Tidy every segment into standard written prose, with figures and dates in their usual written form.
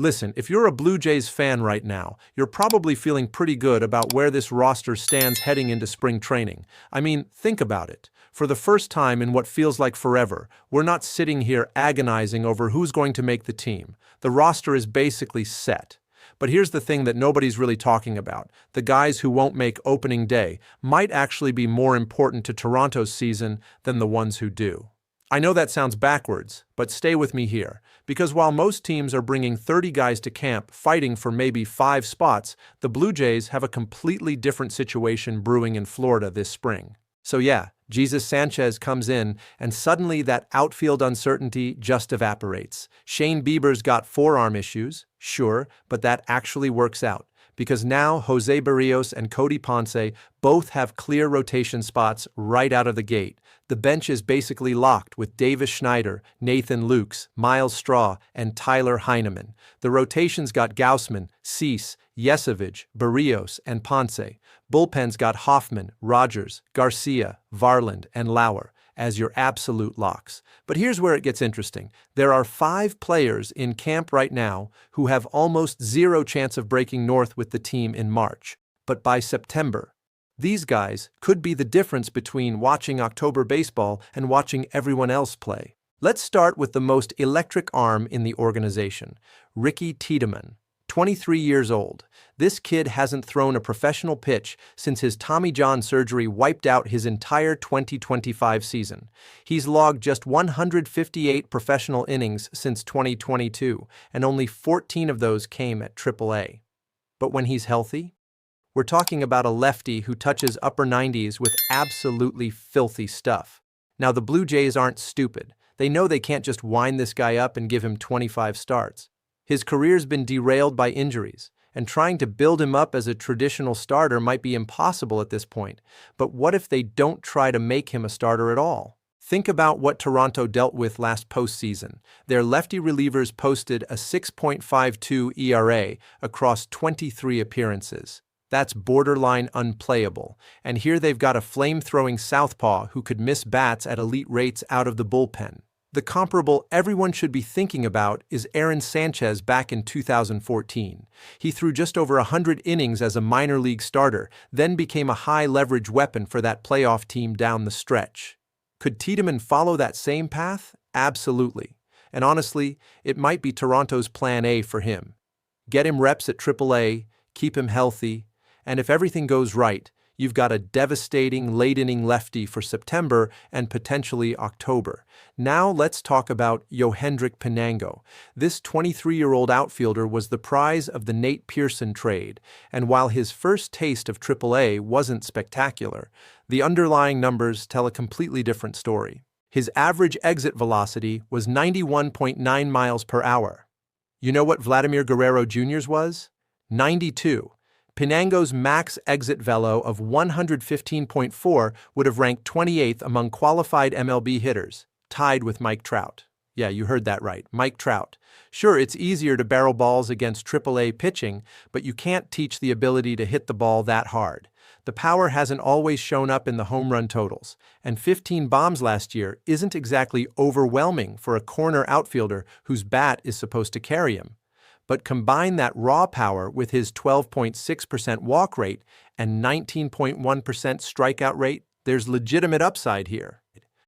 Listen, if you're a Blue Jays fan right now, you're probably feeling pretty good about where this roster stands heading into spring training. I mean, think about it. For the first time in what feels like forever, we're not sitting here agonizing over who's going to make the team. The roster is basically set. But here's the thing that nobody's really talking about. The guys who won't make opening day might actually be more important to Toronto's season than the ones who do. I know that sounds backwards, but stay with me here, because while most teams are bringing 30 guys to camp fighting for maybe 5 spots, the Blue Jays have a completely different situation brewing in Florida this spring. So yeah, Jesus Sanchez comes in, and suddenly that outfield uncertainty just evaporates. Shane Bieber's got forearm issues, sure, but that actually works out, because now Jose Barrios and Cody Ponce both have clear rotation spots right out of the gate. The bench is basically locked with Davis Schneider, Nathan Lukes, Miles Straw, and Tyler Heineman. The rotation's got Gausman, Cease, Yesevich, Barrios, and Ponce. Bullpen's got Hoffman, Rogers, Garcia, Varland, and Lauer as your absolute locks. But here's where it gets interesting. There are 5 players in camp right now who have almost zero chance of breaking north with the team in March. But by September, these guys could be the difference between watching October baseball and watching everyone else play. Let's start with the most electric arm in the organization, Ricky Tiedemann. 23 years old. This kid hasn't thrown a professional pitch since his Tommy John surgery wiped out his entire 2025 season. He's logged just 158 professional innings since 2022, and only 14 of those came at AAA. But when he's healthy, we're talking about a lefty who touches upper 90s with absolutely filthy stuff. Now, the Blue Jays aren't stupid. They know they can't just wind this guy up and give him 25 starts. His career's been derailed by injuries, and trying to build him up as a traditional starter might be impossible at this point. But what if they don't try to make him a starter at all? Think about what Toronto dealt with last postseason. Their lefty relievers posted a 6.52 ERA across 23 appearances. That's borderline unplayable, and here they've got a flame-throwing southpaw who could miss bats at elite rates out of the bullpen. The comparable everyone should be thinking about is Aaron Sanchez back in 2014. He threw just over 100 innings as a minor league starter, then became a high-leverage weapon for that playoff team down the stretch. Could Tiedemann follow that same path? Absolutely. And honestly, it might be Toronto's plan A for him. Get him reps at AAA, keep him healthy, and if everything goes right, you've got a devastating late-inning lefty for September and potentially October. Now let's talk about Yohendrick Pinango. This 23-year-old outfielder was the prize of the Nate Pearson trade, and while his first taste of AAA wasn't spectacular, the underlying numbers tell a completely different story. His average exit velocity was 91.9 miles per hour. You know what Vladimir Guerrero Jr.'s was? 92. Pinango's max exit velo of 115.4 would have ranked 28th among qualified MLB hitters, tied with Mike Trout. Yeah, you heard that right, Mike Trout. Sure, it's easier to barrel balls against AAA pitching, but you can't teach the ability to hit the ball that hard. The power hasn't always shown up in the home run totals, and 15 bombs last year isn't exactly overwhelming for a corner outfielder whose bat is supposed to carry him. But combine that raw power with his 12.6% walk rate and 19.1% strikeout rate, there's legitimate upside here.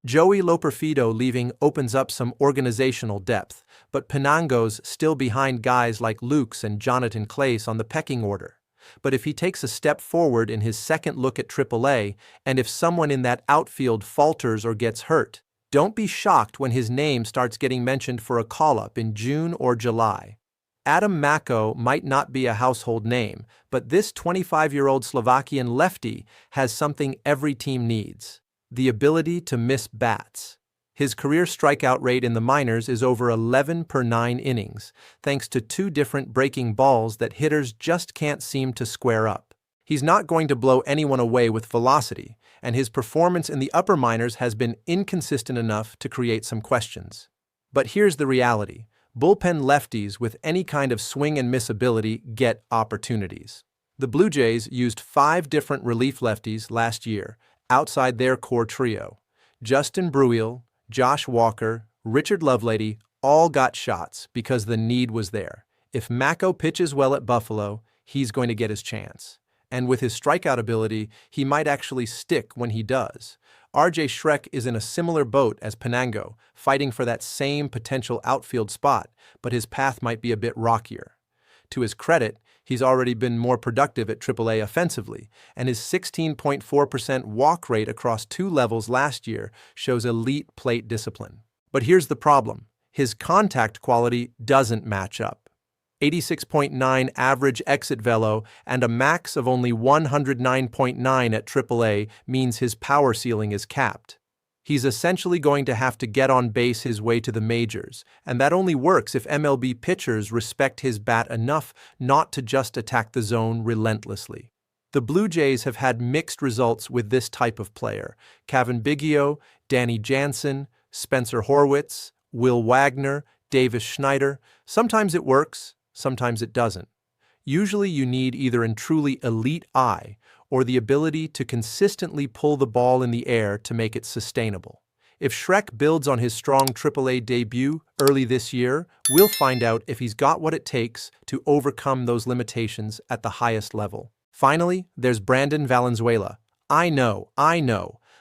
Joey Loperfido leaving opens up some organizational depth, but Pinango's still behind guys like Lukes and Jonathan Clace on the pecking order. But if he takes a step forward in his second look at AAA, and if someone in that outfield falters or gets hurt, don't be shocked when his name starts getting mentioned for a call-up in June or July. Adam Macko might not be a household name, but this 25-year-old Slovakian lefty has something every team needs: the ability to miss bats. His career strikeout rate in the minors is over 11 per 9 innings, thanks to 2 different breaking balls that hitters just can't seem to square up. He's not going to blow anyone away with velocity, and his performance in the upper minors has been inconsistent enough to create some questions. But here's the reality. Bullpen lefties with any kind of swing and miss ability get opportunities. The Blue Jays used 5 different relief lefties last year, outside their core trio. Justin Bruihl, Josh Walker, Richard Lovelady all got shots because the need was there. If Macko pitches well at Buffalo, he's going to get his chance. And with his strikeout ability, he might actually stick when he does. RJ Schreck is in a similar boat as Pinango, fighting for that same potential outfield spot, but his path might be a bit rockier. To his credit, he's already been more productive at AAA offensively, and his 16.4% walk rate across 2 levels last year shows elite plate discipline. But here's the problem. His contact quality doesn't match up. 86.9 average exit velo and a max of only 109.9 at AAA means his power ceiling is capped. He's essentially going to have to get on base his way to the majors, and that only works if MLB pitchers respect his bat enough not to just attack the zone relentlessly. The Blue Jays have had mixed results with this type of player. Cavan Biggio, Danny Jansen, Spencer Horwitz, Will Wagner, Davis Schneider. Sometimes it works, sometimes it doesn't. Usually you need either a truly elite eye or the ability to consistently pull the ball in the air to make it sustainable. If Schreck builds on his strong AAA debut early this year, we'll find out if he's got what it takes to overcome those limitations at the highest level. Finally, there's Brandon Valenzuela. I know.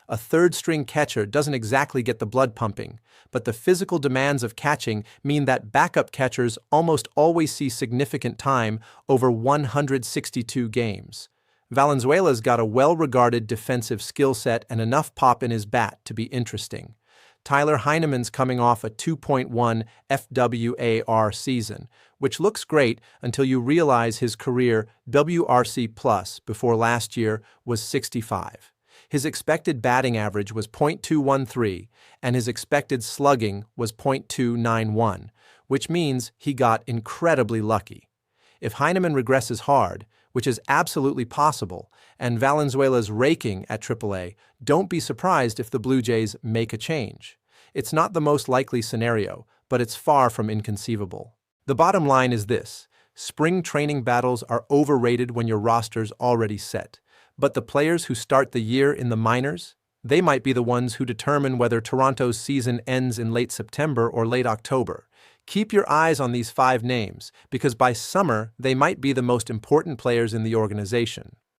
A third-string catcher doesn't exactly get the blood pumping, but the physical demands of catching mean that backup catchers almost always see significant time over 162 games. Valenzuela's got a well-regarded defensive skill set and enough pop in his bat to be interesting. Tyler Heinemann's coming off a 2.1 FWAR season, which looks great until you realize his career WRC plus before last year was 65. His expected batting average was .213, and his expected slugging was .291, which means he got incredibly lucky. If Heinemann regresses hard, which is absolutely possible, and Valenzuela's raking at AAA, don't be surprised if the Blue Jays make a change. It's not the most likely scenario, but it's far from inconceivable. The bottom line is this: spring training battles are overrated when your roster's already set. But the players who start the year in the minors, they might be the ones who determine whether Toronto's season ends in late September or late October. Keep your eyes on these 5 names, because by summer, they might be the most important players in the organization.